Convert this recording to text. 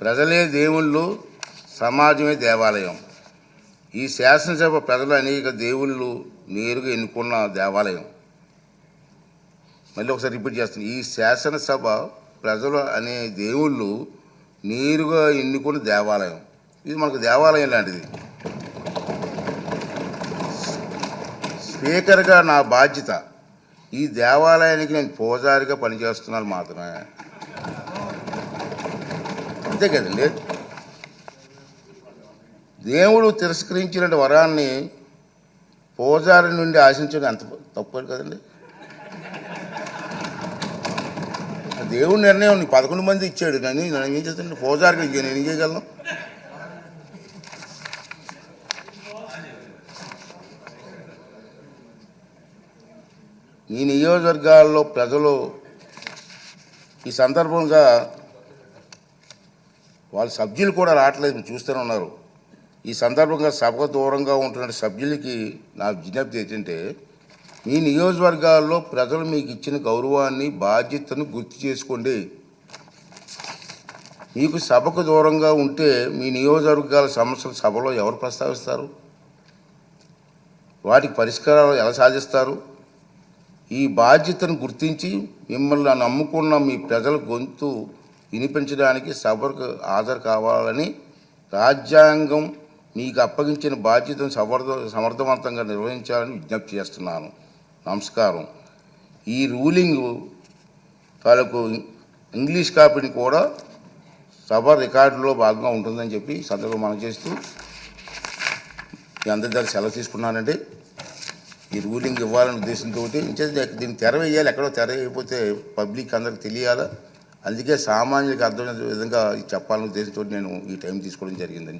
ప్రజలే దేవుళ్ళు, సమాజమే దేవాలయం. ఈ శాసనసభ ప్రజలు అనేక దేవుళ్ళు నేరుగా ఎన్నుకున్న దేవాలయం. మళ్ళీ ఒకసారి రిపీట్ చేస్తాను. ఈ శాసనసభ ప్రజలు అనే దేవుళ్ళు నేరుగా ఎన్నుకున్న దేవాలయం. ఇది మనకు దేవాలయం లాంటిది. స్పీకర్గా నా బాధ్యత ఈ దేవాలయానికి నేను పూజారిగా పనిచేస్తున్నాను మాత్రమే. అంతే కదండి. దేవుడు తిరస్కరించిన వరాన్ని పూజారి నుండి ఆశించడం ఎంత తప్పు కదండి. దేవుడి నిర్ణయం నీకు 11 మంది ఇచ్చాడు. నేను ఏం చేస్తాను? పూజారికి నేను ఏం చేయగలను? ఈ నియోజకవర్గాల్లో ప్రజలు ఈ సందర్భంగా వాళ్ళ సభ్యులు కూడా రావట్లేదు, మీరు చూస్తూనే ఉన్నారు. ఈ సందర్భంగా సభకు దూరంగా ఉంటున్న సభ్యులకి నా విజ్ఞప్తి ఏంటంటే, మీ నియోజకవర్గాల్లో ప్రజలు మీకు ఇచ్చిన గౌరవాన్ని, బాధ్యతను గుర్తు చేసుకోండి. మీకు సభకు దూరంగా ఉంటే మీ నియోజకవర్గాల సమస్యలు సభలో ఎవరు ప్రస్తావిస్తారు? వాటికి పరిష్కారాలు ఎలా సాధిస్తారు? ఈ బాధ్యతను గుర్తించి మిమ్మల్ని నమ్ముకున్న మీ ప్రజల గొంతు వినిపించడానికి సభకు హాజరు కావాలని రాజ్యాంగం మీకు అప్పగించిన బాధ్యతను సమర్థవంతంగా నిర్వహించాలని విజ్ఞప్తి చేస్తున్నాను. నమస్కారం. ఈ రూలింగ్ తాలూకు ఇంగ్లీష్ కాపీని కూడా సభ రికార్డులో భాగంగా ఉంటుందని చెప్పి సందర్భం మనం చేస్తూ మీ అందరి దగ్గర సెలవు తీసుకున్నానండి. ఈ రూలింగ్ ఇవ్వాలనే ఉద్దేశంతో దీన్ని తెర వేయాలి. ఎక్కడో తెర వేయకపోతే పబ్లిక్ అందరికి తెలియాలా. అందుకే సామాన్యులకు అర్థమైన విధంగా చెప్పాలనే ఉద్దేశంతో నేను ఈ టైం తీసుకోవడం జరిగిందని